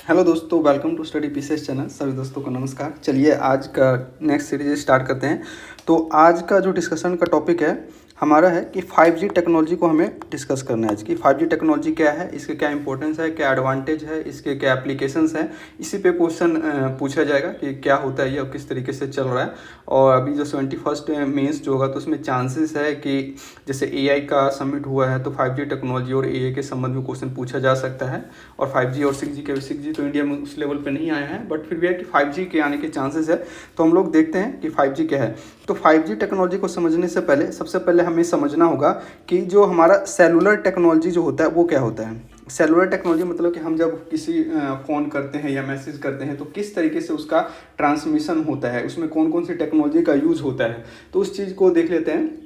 Hello दोस्तों, welcome to study pieces channel. सभी दोस्तों को नमस्कार। चलिए आज का नेक्स्ट सीरीज स्टार्ट करते हैं। तो आज का जो डिस्कशन का टॉपिक है हमारा है कि 5G टेक्नोलॉजी को हमें डिस्कस करना है। आज की 5G टेक्नोलॉजी क्या है, इसके क्या इंपॉर्टेंस है, क्या एडवांटेज है, इसके क्या एप्लीकेशंस हैं, इसी पे क्वेश्चन पूछा जाएगा कि क्या होता है ये और किस तरीके से चल रहा है। और अभी जो 71st मेंस जो होगा तो उसमें चांसेस है कि जैसे AI का सबमिट हुआ है तो 5G टेक्नोलॉजी और AI के संबंध में क्वेश्चन पूछा जा सकता है। और 5G और 6G तो इंडिया में उस लेवल पे नहीं आया है, बट फिर भी है कि 5G के आने के चांसेस है। तो हम लोग देखते हैं कि 5G क्या है। तो 5G टेक्नोलॉजी को समझने से पहले सबसे पहले हमें समझना होगा कि जो हमारा सेलुलर टेक्नोलॉजी जो होता है वो क्या होता है। सेलुलर टेक्नोलॉजी मतलब कि हम जब किसी फ़ोन करते हैं या मैसेज करते हैं तो किस तरीके से उसका ट्रांसमिशन होता है, उसमें कौन कौन सी टेक्नोलॉजी का यूज़ होता है, तो उस चीज़ को देख लेते हैं।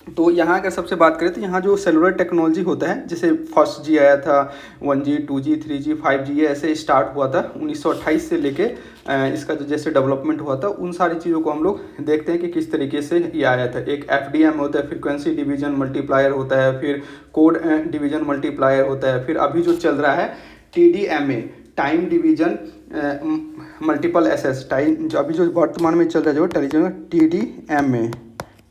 तो यहाँ अगर सबसे बात करें तो यहाँ जो सेलुलर टेक्नोलॉजी होता है, जैसे फर्स्ट जी आया था, 1G 2G 3G 5G ये ऐसे स्टार्ट हुआ था 1928 से लेके इसका जो जैसे डेवलपमेंट हुआ था उन सारी चीज़ों को हम लोग देखते हैं कि किस तरीके से ये आया था। एक FDM होता है, फ्रीक्वेंसी डिवीजन मल्टीप्लायर होता है, फिर कोड डिवीजन मल्टीप्लायर होता है, फिर अभी जो चल रहा है TDMA time division multiple access time, जो अभी जो वर्तमान में चल रहा है जो TDMA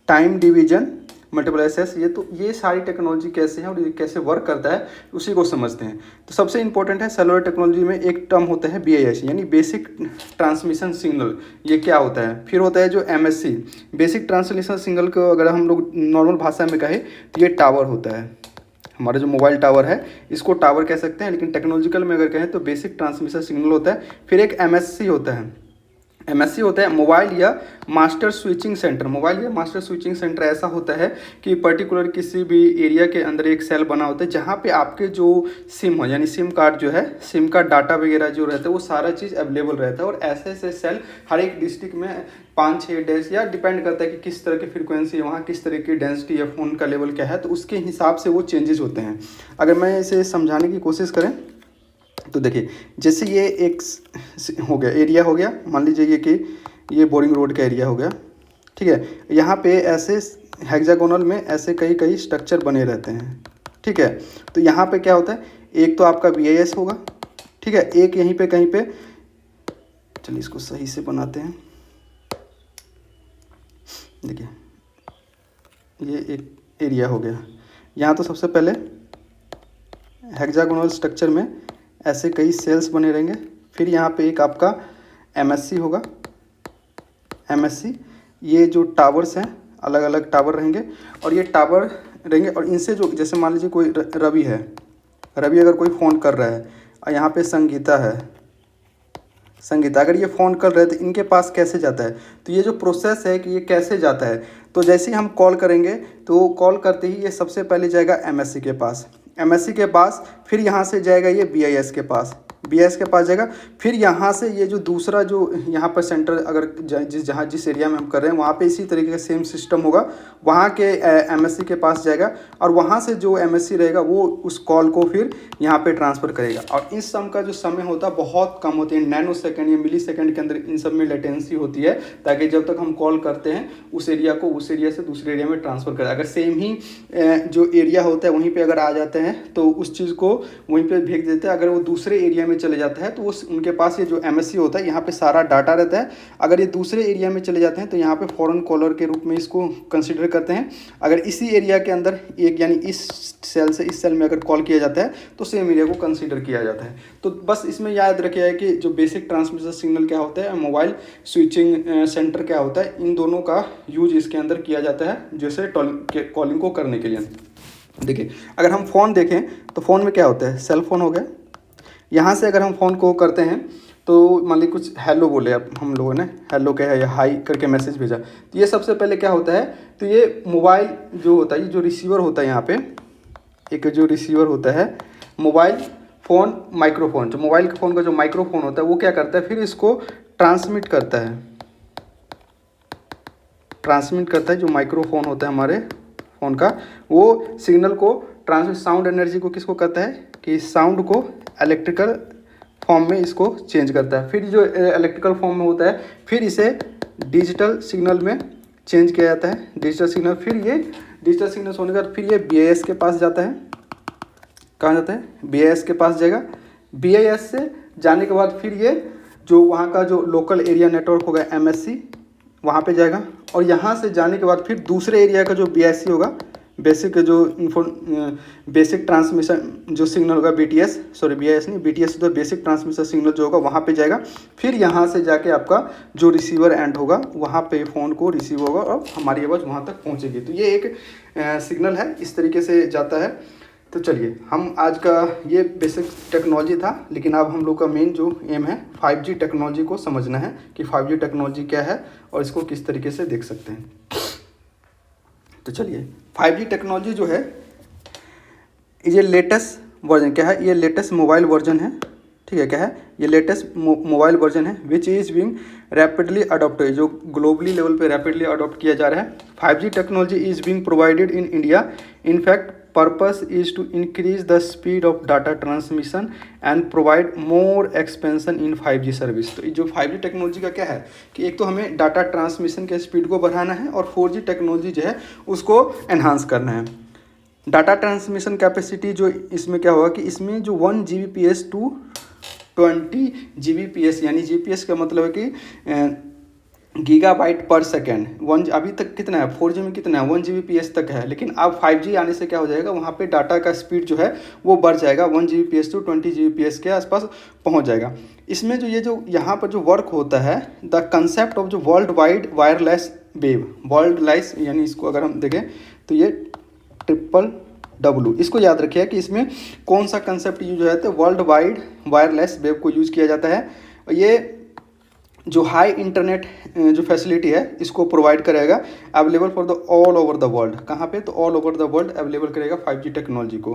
time division multiple access, ये सारी टेक्नोलॉजी कैसे है और ये कैसे वर्क करता है उसी को समझते हैं। तो सबसे इंपॉर्टेंट है सेलुलर टेक्नोलॉजी में एक टर्म होता है BIS यानी बेसिक ट्रांसमिशन सिग्नल। ये क्या होता है? फिर होता है जो MSC बेसिक ट्रांसमिशन सिग्नल को अगर हम लोग नॉर्मल भाषा में कहें तो ये टावर होता है। हमारा जो मोबाइल टावर है इसको टावर कह सकते हैं, लेकिन टेक्नोलॉजिकल में अगर कहें तो बेसिक ट्रांसमिशन सिग्नल होता है। फिर एक MSC होता है। MSC होता है मोबाइल या मास्टर स्विचिंग सेंटर। मोबाइल या मास्टर स्विचिंग सेंटर ऐसा होता है कि पर्टिकुलर किसी भी एरिया के अंदर एक सेल बना होता है जहाँ पे आपके जो सिम हो यानी सिम कार्ड जो है, सिम का डाटा वगैरह जो रहता है वो सारा चीज़ अवेलेबल रहता है। और ऐसे ऐसे सेल हर एक डिस्ट्रिक्ट में 5-6 डैश या डिपेंड करता है कि किस तरह की फ्रीक्वेंसी है, वहाँ किस तरह की डेंसिटी या फ़ोन का लेवल क्या है, तो उसके हिसाब से वो चेंजेस होते हैं। अगर मैं इसे समझाने की कोशिश करें तो देखिए, जैसे ये एक हो गया एरिया हो गया, मान लीजिए कि ये बोरिंग रोड का एरिया हो गया, ठीक है। यहाँ पे ऐसे हेक्सागोनल में ऐसे कई कई स्ट्रक्चर बने रहते हैं, ठीक है। तो यहाँ पे क्या होता है, एक तो आपका BIS होगा, ठीक है, एक यहीं पे कहीं पे, चलिए इसको सही से बनाते हैं। देखिए ये एक एरिया हो गया, यहाँ तो सबसे पहले हेक्सागोनल स्ट्रक्चर में ऐसे कई सेल्स बने रहेंगे। फिर यहाँ पे एक आपका MSC होगा। MSC ये जो टावर्स हैं अलग अलग टावर रहेंगे और ये टावर रहेंगे और इनसे जो जैसे मान लीजिए कोई रवि है, रवि अगर कोई फ़ोन कर रहा है और यहाँ पे संगीता है, संगीता अगर ये फ़ोन कर रहे हैं तो इनके पास कैसे जाता है, तो ये जो प्रोसेस है कि ये कैसे जाता है, तो जैसे ही हम कॉल करेंगे तो कॉल करते ही ये सबसे पहले जाएगा MSC के पास, MSC के पास फिर यहाँ से जाएगा ये BIS के पास, BIS के पास जाएगा। फिर यहाँ से ये जो दूसरा जो यहाँ पर सेंटर अगर जिस एरिया में हम कर रहे हैं वहाँ पे इसी तरीके का सेम सिस्टम होगा, वहाँ के MSC के पास जाएगा और वहाँ से जो MSC रहेगा वो उस कॉल को फिर यहाँ पे ट्रांसफ़र करेगा। और इस सम का जो समय होता है बहुत कम होती है, नैनो सेकेंड या मिली सेकेंड के अंदर इन सब में लेटेंसी होती है, ताकि जब तक हम कॉल करते हैं उस एरिया को उस एरिया से दूसरे एरिया में ट्रांसफ़र करें। अगर सेम ही जो एरिया होता है वहीं पर अगर आ जाते हैं तो उस चीज़ को वहीं पर भेज देते हैं। अगर वो दूसरे एरिया में चले जाता है तो उस उनके पास ये जो MSC होता है यहाँ पे सारा डाटा रहता है। अगर ये दूसरे एरिया में चले जाते हैं तो यहाँ पे फॉरेन कॉलर के रूप में इसको कंसीडर करते हैं। अगर इसी एरिया के अंदर एक यानी इस सेल से इस सेल में अगर कॉल किया जाता है तो सेम एरिया को कंसीडर किया जाता है। तो बस इसमें याद रखिए कि जो बेसिक ट्रांसमिशन सिग्नल क्या होता है, मोबाइल स्विचिंग सेंटर क्या होता है, इन दोनों का यूज इसके अंदर किया जाता है जैसे कॉलिंग को करने के लिए। देखिए अगर हम फ़ोन देखें तो फ़ोन में क्या होता है, सेल फ़ोन हो गया। यहाँ से अगर हम फ़ोन को करते हैं तो मान लीजिए कुछ हेलो बोले, अब हम लोगों ने हेलो कहा या हाई करके मैसेज भेजा, तो ये सबसे पहले क्या होता है, तो ये मोबाइल जो होता है, ये जो रिसीवर होता है, यहाँ पे एक जो रिसीवर होता है मोबाइल फ़ोन माइक्रोफोन, जो मोबाइल फ़ोन का जो माइक्रोफोन होता है वो क्या करता है, फिर इसको ट्रांसमिट करता है जो माइक्रोफोन होता है हमारे फ़ोन का, वो सिग्नल को ट्रांसमिट, साउंड एनर्जी को किसको करता है कि साउंड को इलेक्ट्रिकल फॉर्म में इसको चेंज करता है। फिर जो इलेक्ट्रिकल फॉर्म में होता है फिर इसे डिजिटल सिग्नल में चेंज किया जाता है, डिजिटल सिग्नल। फिर ये डिजिटल सिग्नल होने के बाद फिर ये BIS के पास जाता है। कहाँ जाता है? BIS के पास जाएगा। BIS से जाने के बाद फिर ये जो वहाँ का जो लोकल एरिया नेटवर्क होगा MSC वहाँ पे जाएगा, और यहाँ से जाने के बाद फिर दूसरे एरिया का जो BIC होगा, बेसिक जो बेसिक ट्रांसमिशन जो सिग्नल होगा BTS, सॉरी BIS नहीं, BTS तो बेसिक ट्रांसमिशन सिग्नल जो होगा वहाँ पे जाएगा। फिर यहाँ से जाके आपका जो रिसीवर एंड होगा वहाँ पे फ़ोन को रिसीव होगा और हमारी आवाज़ वहाँ तक पहुँचेगी। तो ये एक सिग्नल है, इस तरीके से जाता है। तो चलिए, हम आज का ये बेसिक टेक्नोलॉजी था, लेकिन अब हम लोग का मेन जो एम है 5G टेक्नोलॉजी को समझना है कि 5G टेक्नोलॉजी क्या है और इसको किस तरीके से देख सकते हैं। तो चलिए, 5G टेक्नोलॉजी जो है ये लेटेस्ट वर्जन क्या है, ये लेटेस्ट मोबाइल वर्जन है, ठीक है। क्या है ये लेटेस्ट मोबाइल वर्जन है which is being rapidly adopted, जो ग्लोबली लेवल पे रैपिडली अडॉप्ट किया जा रहा है। 5G technology is being provided in India, in fact purpose is to increase the speed of data transmission and provide more expansion in 5G service. तो जो 5G technology का क्या है कि एक तो हमें डाटा ट्रांसमिशन के स्पीड को बढ़ाना है और 4G टेक्नोलॉजी जो है उसको एनहांस करना है। डाटा ट्रांसमिशन कैपेसिटी जो इसमें क्या होगा कि इसमें जो 1 Gbps टू 20 Gbps, यानी GPS का मतलब है कि गीगाबाइट पर सेकेंड। अभी तक कितना है 4G में कितना है 1 Gbps तक है, लेकिन अब 5G आने से क्या हो जाएगा, वहाँ पे डाटा का स्पीड जो है वो बढ़ जाएगा, 1 Gbps टू 20 Gbps के आसपास पहुँच जाएगा। इसमें जो ये जो यहाँ पर जो वर्क होता है, द कंसेप्ट ऑफ जो world wide wireless wave, world लाइस, यानी इसको अगर हम देखें तो ये WWW, इसको याद रखिए कि इसमें कौन सा कंसेप्ट यूज हो जाता है, वर्ल्ड वाइड वायरलेस वेव को यूज़ किया जाता है। ये जो हाई इंटरनेट जो फैसिलिटी है इसको प्रोवाइड करेगा, available for the all over the world. कहाँ पे, तो all over the world available करेगा 5G टेक्नोलॉजी को।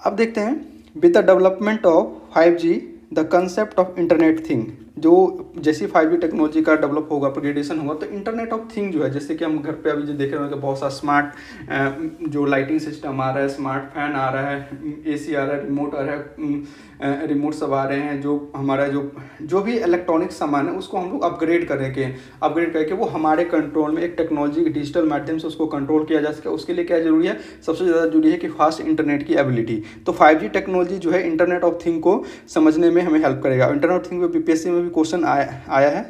अब देखते हैं with the development of 5G the concept of internet thing, जो जैसे 5G टेक्नोलॉजी का डेवलप होगा, अपग्रेडेशन होगा, तो इंटरनेट ऑफ थिंग जो है, जैसे कि हम घर पे अभी जो देख रहे हैं कि बहुत सा स्मार्ट जो लाइटिंग सिस्टम आ रहा है, स्मार्ट फैन आ रहा है, AC आ रहा है, रिमोट आ रहा है, रिमोट सब आ रहे हैं, जो हमारा जो भी इलेक्ट्रॉनिक सामान है उसको हम लोग अपग्रेड करके वो हमारे कंट्रोल में एक टेक्नोलॉजी के डिजिटल माध्यम से उसको कंट्रोल किया जा सके। उसके लिए क्या जरूरी है, सबसे ज़्यादा जरूरी है कि फास्ट इंटरनेट की एबिलिटी। तो 5G टेक्नोलॉजी जो है इंटरनेट ऑफ थिंग को समझने में हमें हेल्प करेगा। इंटरनेट ऑफ थिंग में BPSC में भी क्वेश्चन आया है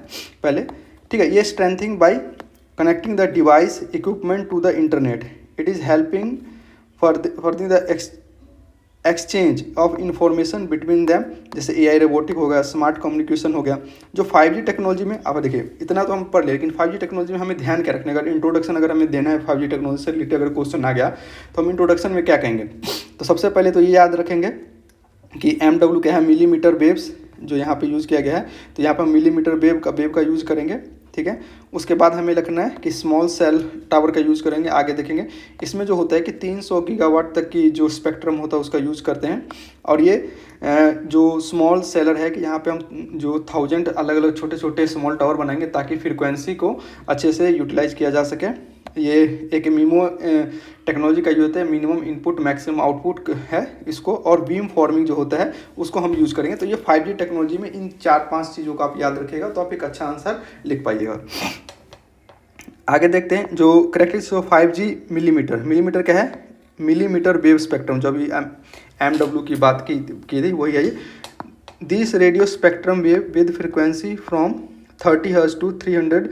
पहले, ठीक है। ये strengthening by connecting the device equipment to the internet, it is helping for the exchange of information between them, जैसे AI रोबोटिक हो गया, स्मार्ट कम्युनिकेशन हो गया। जो 5G टेक्नोलॉजी में, अब देखिए इतना तो हम पढ़ ले, लेकिन 5G टेक्नोलॉजी में हमें ध्यान क्या रखने का, इंट्रोडक्शन अगर हमें देना है 5G टेक्नोलॉजी से रिलेटेड अगर क्वेश्चन आ गया तो हम इंट्रोडक्शन में क्या कहेंगे। तो सबसे पहले तो ये याद रखेंगे कि MW क्या है, मिलीमीटर वेव्स जो यहाँ पे यूज़ किया गया है, तो यहाँ पर मिलीमीटर वेव का यूज़ करेंगे, ठीक है। उसके बाद हमें लिखना है कि स्मॉल सेल टावर का यूज़ करेंगे। आगे देखेंगे इसमें जो होता है कि 300 गीगावाट तक की जो स्पेक्ट्रम होता है उसका यूज़ करते हैं। और ये जो स्मॉल सेलर है कि यहाँ पे हम जो 1000 अलग अलग छोटे छोटे स्मॉल टावर बनाएंगे ताकि फ्रीक्वेंसी को अच्छे से यूटिलाइज किया जा सके। ये एक मीमो टेक्नोलॉजी का यूज होता है, मिनिमम इनपुट मैक्सिमम आउटपुट है इसको, और बीम फॉर्मिंग जो होता है उसको हम यूज़ करेंगे। तो ये 5G टेक्नोलॉजी में इन 4-5 चीज़ों को आप याद रखिएगा तो आप एक अच्छा आंसर लिख पाइएगा। आगे देखते हैं जो करेक्टरिस्टिक्स ऑफ 5G मिलीमीटर क्या है, मिलीमीटर वेव स्पेक्ट्रम, जो अभी MW की बात की थी वही है ये। This radio spectrum wave with frequency from 30 hertz to 300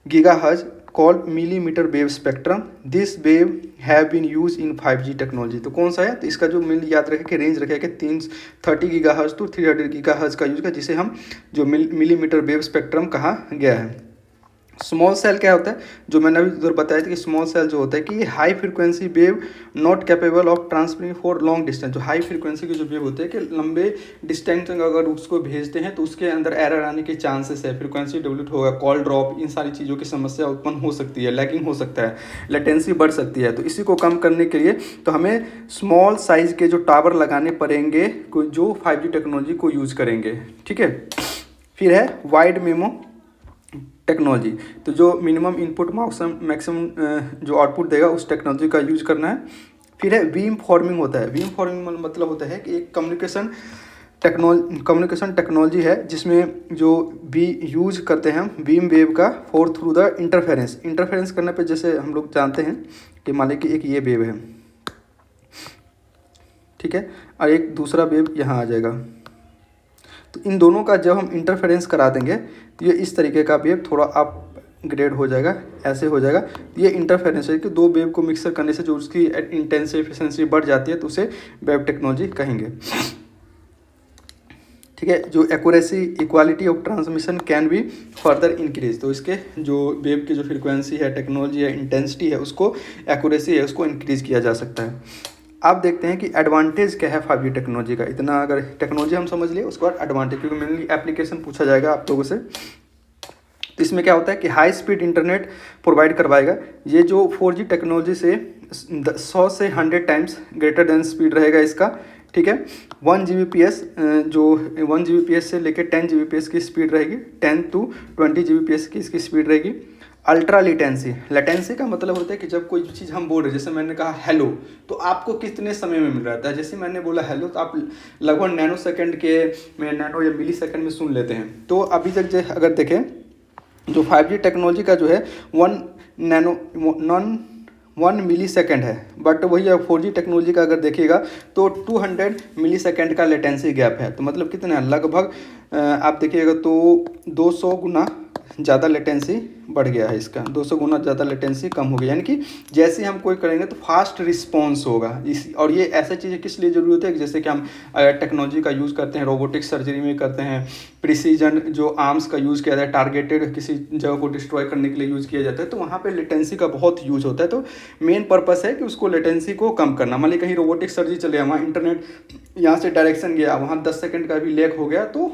GHz called millimeter wave spectrum. This wave have been used in 5G technology. तो कौन सा है, तो इसका जो मिल याद रखें कि रेंज रखें कि 30 GHz टू 300 GHz का यूज का, जिसे हम जो मिलीमीटर वेव स्पेक्ट्रम कहा गया है। स्मॉल सेल क्या होता है, जो मैंने अभी उधर बताया था कि स्मॉल सेल जो होता है कि ये high frequency wave not capable of transmitting for long distance. जो हाई फ्रीक्वेंसी के जो वेव होते हैं कि लंबे डिस्टेंस तक अगर उसको भेजते हैं तो उसके अंदर एरर आने के चांसेस है, फ्रीक्वेंसी डिवल्यूट होगा, कॉल ड्रॉप, इन सारी चीज़ों की समस्या उत्पन्न हो सकती है, लैगिंग हो सकता है, लेटेंसी बढ़ सकती है। तो इसी को कम करने के लिए तो हमें स्मॉल साइज़ के जो टावर लगाने पड़ेंगे जो 5G टेक्नोलॉजी को यूज़ करेंगे, ठीक है। फिर है वाइड मेमो टेक्नोलॉजी, तो जो मिनिमम इनपुट मैक्सिमम जो आउटपुट देगा उस टेक्नोलॉजी का यूज करना है। फिर है बीम फॉर्मिंग होता है। बीम फॉर्मिंग मतलब होता है कि एक कम्युनिकेशन टेक्नोलॉजी है जिसमें जो भी यूज करते हैं हम बीम वेव का फॉर थ्रू द इंटरफेरेंस करने पे, जैसे हम लोग जानते हैं कि मान लीजिए कि एक ये वेव है, ठीक है, और एक दूसरा वेव यहाँ आ जाएगा। तो इन दोनों का जब हम इंटरफेरेंस करा देंगे तो ये इस तरीके का वेव थोड़ा अप ग्रेड हो जाएगा, ऐसे हो जाएगा। ये इंटरफेरेंस है कि दो वेव को मिक्सर करने से जो उसकी इंटेंसिटी एफिशिएंसी बढ़ जाती है तो उसे वेव टेक्नोलॉजी कहेंगे। ठीक है, जो accuracy equality of transmission can be further increase, तो इसके जो वेव की जो फ्रीक्वेंसी है, टेक्नोलॉजी है, इंटेंसिटी है, उसको एक्यूरेसी है उसको इंक्रीज किया जा सकता है। आप देखते हैं कि एडवांटेज क्या है 5G टेक्नोलॉजी का। इतना अगर टेक्नोलॉजी हम समझ लिए उसके बाद एडवांटेज, क्योंकि मेनली एप्लीकेशन पूछा जाएगा आप लोगों से। तो इसमें क्या होता है कि हाई स्पीड इंटरनेट प्रोवाइड करवाएगा। ये जो 4G टेक्नोलॉजी से 100 से 100 टाइम्स ग्रेटर देन स्पीड रहेगा इसका। ठीक है, 1 Gbps जो 1 Gbps से लेकर 10 Gbps की स्पीड रहेगी, 10 to 20 Gbps की इसकी स्पीड रहेगी। अल्ट्रा लेटेंसी, लेटेंसी का मतलब होता है कि जब कोई चीज़ हम बोल रहे हैं, जैसे मैंने कहा हेलो, तो आपको कितने समय में मिल रहा था। जैसे मैंने बोला हेलो तो आप लगभग नैनो सेकंड के में, नैनो या मिली सेकंड में सुन लेते हैं। तो अभी तक अगर देखें जो 5G टेक्नोलॉजी का जो है 1 मिली सेकेंड है, बट वही 4G टेक्नोलॉजी का अगर देखिएगा तो 200 मिली सेकेंड का लेटेंसी गैप है। तो मतलब कितना है, लगभग आप देखिएगा तो 200 गुना ज़्यादा लेटेंसी बढ़ गया है इसका, 200 गुना ज़्यादा लेटेंसी कम हो गई। यानी कि जैसे हम कोई करेंगे तो फास्ट रिस्पॉन्स होगा और ये ऐसा चीज़ें किस लिए ज़रूरत है कि जैसे कि हम टेक्नोलॉजी का यूज़ करते हैं, रोबोटिक सर्जरी में करते हैं, प्रिसीजन जो आर्म्स का यूज़ किया जाता है, टारगेटेड किसी जगह को डिस्ट्रॉय करने के लिए यूज़ किया जाता है, तो वहाँ पे लेटेंसी का बहुत यूज़ होता है। तो मेन पर्पस है कि उसको लेटेंसी को कम करना। मान ली कहीं रोबोटिक सर्जरी चले, वहाँ इंटरनेट यहाँ से डायरेक्शन गया, वहाँ 10 सेकंड का भी लैग हो गया तो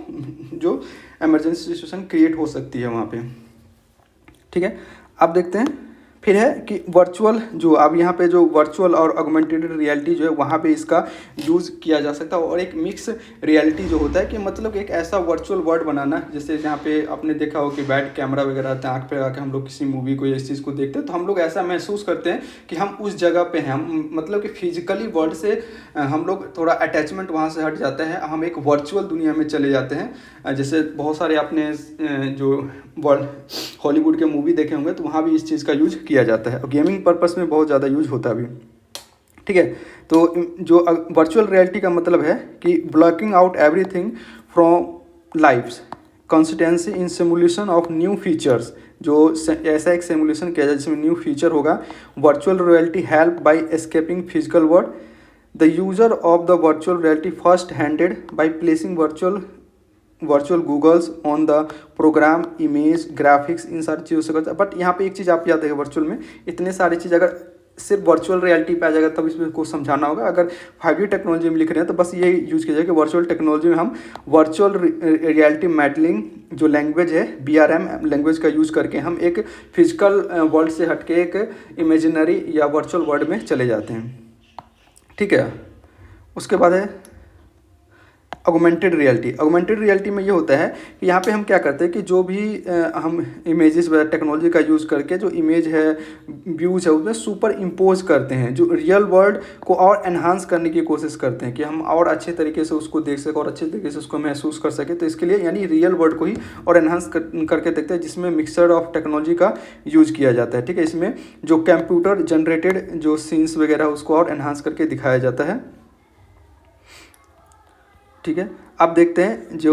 जो इमरजेंसी सिचुएशन क्रिएट हो सकती है वहाँ पे। ठीक है, अब देखते हैं फिर है कि वर्चुअल, जो अब यहाँ पे जो वर्चुअल और ऑगमेंटेड रियलिटी जो है वहाँ पे इसका यूज़ किया जा सकता है। और एक मिक्स रियलिटी जो होता है कि मतलब एक ऐसा वर्चुअल वर्ल्ड बनाना, जैसे जहाँ पे आपने देखा हो कि बैड कैमरा वगैरह आता है, आँख पे लगा के हम लोग किसी मूवी को या इस चीज़ को देखते हैं तो हम लोग ऐसा महसूस करते हैं कि हम उस जगह पे हैं। हम मतलब कि फिजिकली वर्ल्ड से हम लोग थोड़ा अटैचमेंट वहाँ से हट जाता है, हम एक वर्चुअल दुनिया में चले जाते हैं। जैसे बहुत सारे आपने जो वर्ल्ड हॉलीवुड के मूवी देखे होंगे तो वहाँ भी इस चीज़ का यूज किया जाता है और गेमिंग पर्पस में बहुत ज़्यादा यूज होता है अभी। ठीक है, तो जो वर्चुअल रियलिटी का मतलब है कि blocking out everything from life's consistency in simulation of new features, जो ऐसा एक सिमुलेशन किया जाए जिसमें न्यू फीचर होगा। Virtual reality help by escaping physical world, the user of the virtual reality first handed by placing virtual goggles on the program image graphics, इन सारी चीज़ों से करता है। बट यहाँ पे एक चीज़ आप याद रखिए, वर्चुअल में इतने सारी चीज़ अगर सिर्फ वर्चुअल रियलिटी पे आ जाएगा तब इसमें को समझाना होगा। अगर 5G टेक्नोलॉजी में लिख रहे हैं तो बस ये यूज़ किया जाए कि वर्चुअल टेक्नोलॉजी में हम वर्चुअल रियलिटी मॉडलिंग जो लैंग्वेज है BRM लैंग्वेज का यूज़ करके हम एक फिजिकल वर्ल्ड से हटके एक इमेजिनरी या वर्चुअल वर्ल्ड में चले जाते हैं। ठीक है, उसके बाद है ऑगमेंटेड रियलिटी। ऑगमेंटेड रियलिटी में ये होता है कि यहाँ पे हम क्या करते हैं कि जो भी हम इमेजेस वगैरह टेक्नोलॉजी का यूज़ करके जो इमेज है, व्यूज़ है, उसमें सुपर इम्पोज करते हैं, जो रियल वर्ल्ड को और एनहांस करने की कोशिश करते हैं कि हम और अच्छे तरीके से उसको देख सकें और अच्छे तरीके से उसको महसूस कर सकें। तो इसके लिए यानी रियल वर्ल्ड को ही और एनहांस करके देखते हैं, जिसमें मिक्सचर ऑफ टेक्नोलॉजी का यूज़ किया जाता है। ठीक है, इसमें जो कंप्यूटर जनरेटेड जो सीन्स वगैरह उसको और एनहांस करके दिखाया जाता है। ठीक है, अब देखते हैं जो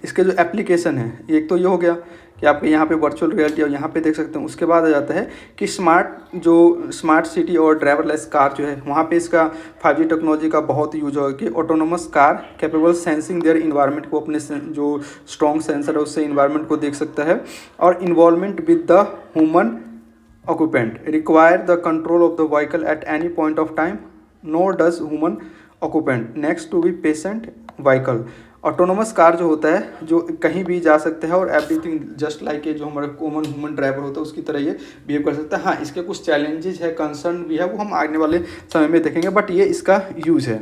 इसके जो एप्लीकेशन है, एक तो ये हो गया कि आपके यहाँ पे वर्चुअल रियलिटी और यहाँ पे देख सकते हैं। उसके बाद आ जाता है कि स्मार्ट सिटी और ड्राइवरलेस कार जो है वहाँ पे इसका 5G टेक्नोलॉजी का बहुत यूज होगा कि autonomous car capable sensing their environment को, अपने जो स्ट्रॉन्ग सेंसर है उससे इन्वायरमेंट को देख सकता है। और involvement with the human occupant require the control of the vehicle at any point of time, nor does human occupant next to be patient vehicle. Autonomous car जो होता है जो कहीं भी जा सकते हैं और एवरीथिंग जस्ट लाइक जो हमारा कॉमन ह्यूमन ड्राइवर होता है उसकी तरह ये बिहेव कर सकता है। हाँ, इसके कुछ चैलेंजेस है, कंसर्न भी है, वो हम आने वाले समय में देखेंगे, बट ये इसका यूज़ है।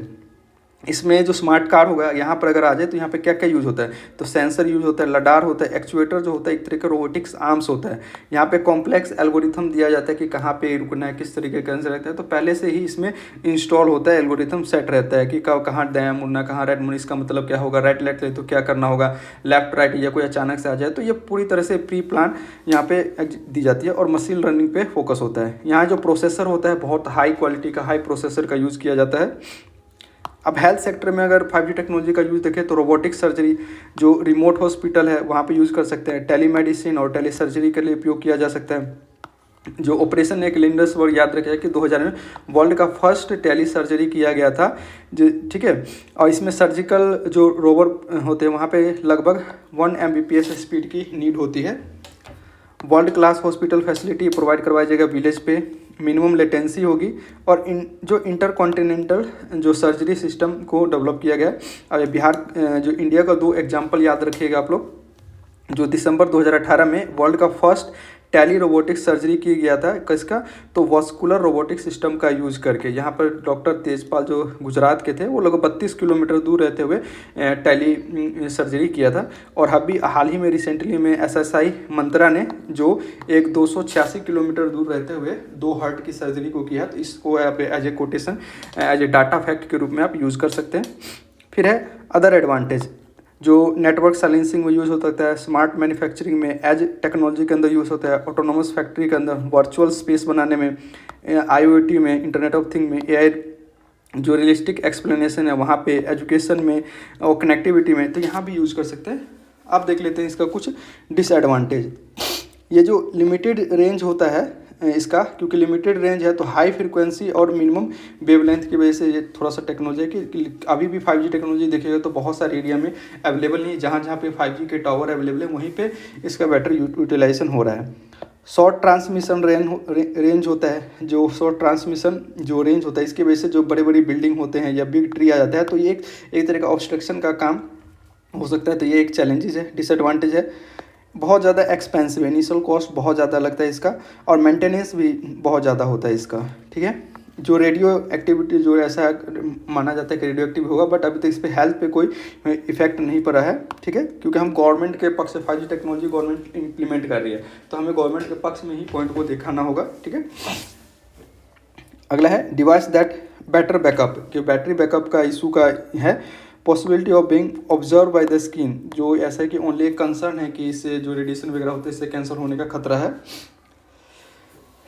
इसमें जो स्मार्ट कार होगा यहाँ पर अगर आ जाए तो यहाँ पे क्या क्या यूज़ होता है, तो सेंसर यूज़ होता है, लडार होता है, एक्चुएटर जो होता है एक तरह का रोबोटिक्स आर्म्स होता है। यहाँ पे कॉम्प्लेक्स एल्गोरिथम दिया जाता है कि कहाँ पे रुकना है, किस तरीके का आंसर रहता है। तो पहले से ही इसमें इंस्टॉल होता है, एल्गोरिथम सेट रहता है कि कहाँ दायां मुड़ना, कहाँ राइट मुड़ना, इसका मतलब क्या होगा, राइट लेफ्ट ले तो क्या करना होगा, लेफ्ट राइट, या कोई अचानक से आ जाए। तो ये पूरी तरह से प्री प्लान यहाँ पे दी जाती है और मशीन लर्निंग पे फोकस होता है। यहाँ जो प्रोसेसर होता है बहुत हाई क्वालिटी का, हाई प्रोसेसर का यूज़ किया जाता है। अब हेल्थ सेक्टर में अगर 5G टेक्नोलॉजी का यूज़ देखें तो रोबोटिक सर्जरी, जो रिमोट हॉस्पिटल है वहाँ पे यूज़ कर सकते हैं। टेलीमेडिसिन और टेली सर्जरी के लिए उपयोग किया जा सकता है। जो ऑपरेशन एक लिंडर्स वर्ड याद रखिए कि 2000 में वर्ल्ड का फर्स्ट टेली सर्जरी किया गया था जो, ठीक है। और इसमें सर्जिकल जो रोबोट होते हैं वहाँ पे लगभग 1 Mbps स्पीड की नीड होती है। World class hospital facility provide करवाई जाएगा विलेज पे, मिनिमम लेटेंसी होगी और जो इंटरकॉन्टिनेंटल जो सर्जरी सिस्टम को डेवलप किया गया। अब बिहार जो इंडिया का 2 एग्जांपल याद रखिएगा आप लोग। जो दिसंबर 2018 में वर्ल्ड का फर्स्ट टेली रोबोटिक सर्जरी किया गया था किसका, तो वास्कुलर रोबोटिक सिस्टम का यूज़ करके। यहाँ पर डॉक्टर तेजपाल जो गुजरात के थे वो लोग 32 किलोमीटर दूर रहते हुए टेली सर्जरी किया था। और अभी हाल ही में रिसेंटली में SSI मंत्रा ने जो एक 286 किलोमीटर दूर रहते हुए 2 हार्ट की सर्जरी को किया, तो इसको आप as a quotation as a data fact के रूप में आप यूज़ कर सकते हैं। फिर है अदर एडवांटेज, जो नेटवर्क साइलेंसिंग में यूज़ हो सकता है, स्मार्ट मैन्युफैक्चरिंग में, एज टेक्नोलॉजी के अंदर यूज़ होता है, ऑटोनोमस फैक्ट्री के अंदर, वर्चुअल स्पेस बनाने में, IoT में, इंटरनेट ऑफ थिंग में, AI जो रियलिस्टिक एक्सप्लेनेशन है वहाँ पे, एजुकेशन में और कनेक्टिविटी में, तो यहाँ भी यूज़ कर सकते हैं। अब देख लेते हैं इसका कुछ डिसएडवांटेज। ये जो लिमिटेड रेंज होता है इसका, क्योंकि लिमिटेड रेंज है तो हाई फ्रिक्वेंसी और मिनिमम वेवलेंथ की वजह से ये थोड़ा सा टेक्नोलॉजी है कि अभी भी 5G टेक्नोलॉजी देखिएगा तो बहुत सारे एरिया में अवेलेबल नहीं है। जहाँ जहाँ पे 5G के टावर अवेलेबल है वहीं पे इसका बेटर यूटिलाइजेशन हो रहा है। शॉर्ट ट्रांसमिशन रेंज होता है, जो शॉर्ट ट्रांसमिशन जो रेंज होता है इसकी वजह से जो बड़े बड़ी बिल्डिंग होते हैं या बिग ट्री आ जाता है तो ये एक तरह का ऑब्स्ट्रक्शन का काम हो सकता है। तो ये एक चैलेंजेस है, डिसएडवांटेज है। बहुत ज़्यादा एक्सपेंसिव है, इनिशियल कॉस्ट बहुत ज़्यादा लगता है इसका और मेंटेनेंस भी बहुत ज़्यादा होता है इसका, ठीक है। जो रेडियो एक्टिविटी जो ऐसा माना जाता है कि रेडियो एक्टिव होगा, बट अभी तक इस पर हेल्थ पे कोई इफेक्ट नहीं पड़ा है, ठीक है, क्योंकि हम गवर्नमेंट के पक्ष से 5G टेक्नोलॉजी गवर्नमेंट इम्प्लीमेंट कर रही है तो हमें गवर्नमेंट के पक्ष में ही पॉइंट को दिखाना होगा, ठीक है। अगला है डिवाइस दैट बेटर बैकअप, कि बैटरी बैकअप का इशू का है। Possibility of being observe by the skin, जो ऐसा है कि ओनली एक कंसर्न है कि इससे जो रेडिएशन वगैरह होता है इससे कैंसर होने का खतरा है।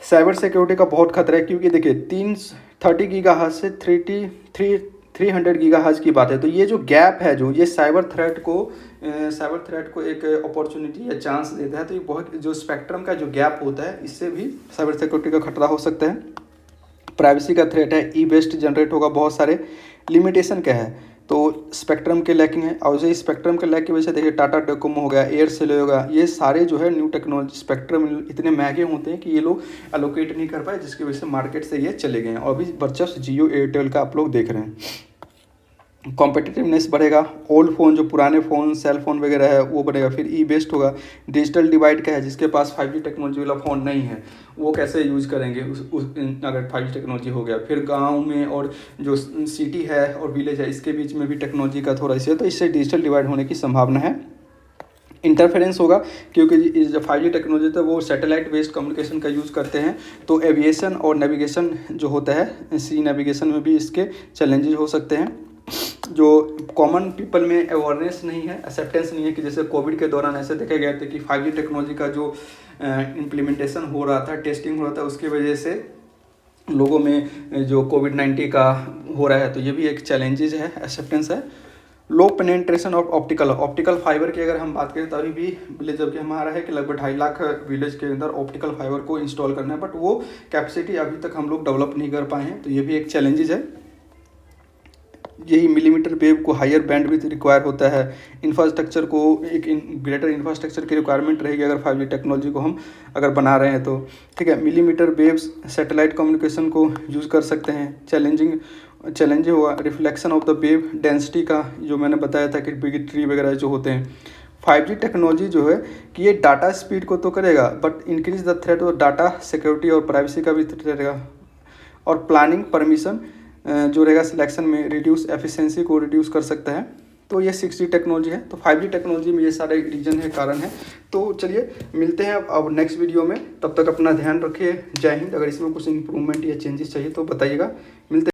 साइबर सिक्योरिटी का बहुत खतरा है, क्योंकि देखिए 30 गीगाहर्ट्ज से 300 गीगाहर्ट्ज की बात है, तो ये जो गैप है जो ये साइबर थ्रेट को एक अपॉर्चुनिटी या चांस देता है। तो ये बहुत जो स्पेक्ट्रम का जो गैप होता है इससे भी साइबर सिक्योरिटी का खतरा हो सकता है। प्राइवेसी का थ्रेट है, ई वेस्ट जनरेट होगा बहुत सारे। लिमिटेशन क्या है, तो स्पेक्ट्रम के लैकिंग है और उसे स्पेक्ट्रम के लैक की वजह से देखिए टाटा डोकोमो हो गया, एयरसेल होगा, ये सारे जो है न्यू टेक्नोलॉजी स्पेक्ट्रम इतने महंगे होते हैं कि ये लोग एलोकेट नहीं कर पाए, जिसकी वजह से मार्केट से ये चले गए हैं। और अभी वर्चस्व जियो एयरटेल का आप लोग देख रहे हैं। कॉम्पिटिटिवनेस बढ़ेगा, ओल्ड फ़ोन जो पुराने फ़ोन सेल फ़ोन वगैरह है वो बढ़ेगा। फिर ई वेस्ट होगा। डिजिटल डिवाइड क्या है, जिसके पास 5G टेक्नोलॉजी वाला फ़ोन नहीं है वो कैसे यूज़ करेंगे अगर 5G टेक्नोलॉजी हो गया। फिर गांव में और जो सिटी है और विलेज है इसके बीच में भी टेक्नोलॉजी का थोड़ा इशू है, तो इससे डिजिटल डिवाइड होने की संभावना है। इंटरफेरेंस होगा, क्योंकि जो 5G टेक्नोलॉजी था वो सैटेलाइट बेस्ड कम्युनिकेशन का यूज़ करते हैं, तो एविएशन और नेविगेशन जो होता है सी नेविगेशन में भी इसके चैलेंजेस हो सकते हैं। जो कॉमन पीपल में अवेयरनेस नहीं है, एक्सेप्टेंस नहीं है, कि जैसे कोविड के दौरान ऐसे देखा गया था कि 5G टेक्नोलॉजी का जो इम्प्लीमेंटेशन हो रहा था, टेस्टिंग हो रहा था, उसकी वजह से लोगों में जो कोविड-19 का हो रहा है, तो ये भी एक चैलेंजेस है, एक्सेप्टेंस है। लो पेनेट्रेशन ऑफ ऑप्टिकल फाइबर की अगर हम बात करें तो अभी भी विलेज जबकि हमारा है कि लगभग 2.5 लाख विलेज के अंदर ऑप्टिकल फाइबर को इंस्टॉल करना है, बट वो कैपेसिटी अभी तक हम लोग डेवलप नहीं कर पाए हैं, तो ये भी एक चैलेंजेस है। यही मिलीमीटर वेव को हायर बैंडविड्थ रिक्वायर होता है। इंफ्रास्ट्रक्चर को एक ग्रेटर इंफ्रास्ट्रक्चर की रिक्वायरमेंट रहेगी अगर 5G टेक्नोलॉजी को हम अगर बना रहे हैं तो, ठीक है। मिलीमीटर वेव्स सैटेलाइट कम्युनिकेशन को यूज़ कर सकते हैं। चैलेंज हुआ reflection of the wave density का, जो मैंने बताया था कि बिग ट्री वगैरह जो होते हैं। 5G टेक्नोलॉजी जो है कि ये डाटा स्पीड को तो करेगा, बट इंक्रीज द थ्रेट और डाटा सिक्योरिटी और प्राइवेसी का भी थ्रेट रहेगा। और प्लानिंग परमिशन जो रहेगा सिलेक्शन में रिड्यूस एफिशिएंसी को रिड्यूस कर सकता है। तो ये 6G टेक्नोलॉजी है। तो 5G टेक्नोलॉजी में ये सारे रीजन है, कारण है। तो चलिए मिलते हैं अब नेक्स्ट वीडियो में, तब तक अपना ध्यान रखिए। जय हिंद। अगर इसमें कुछ इंप्रूवमेंट या चेंजेस चाहिए तो बताइएगा। मिलते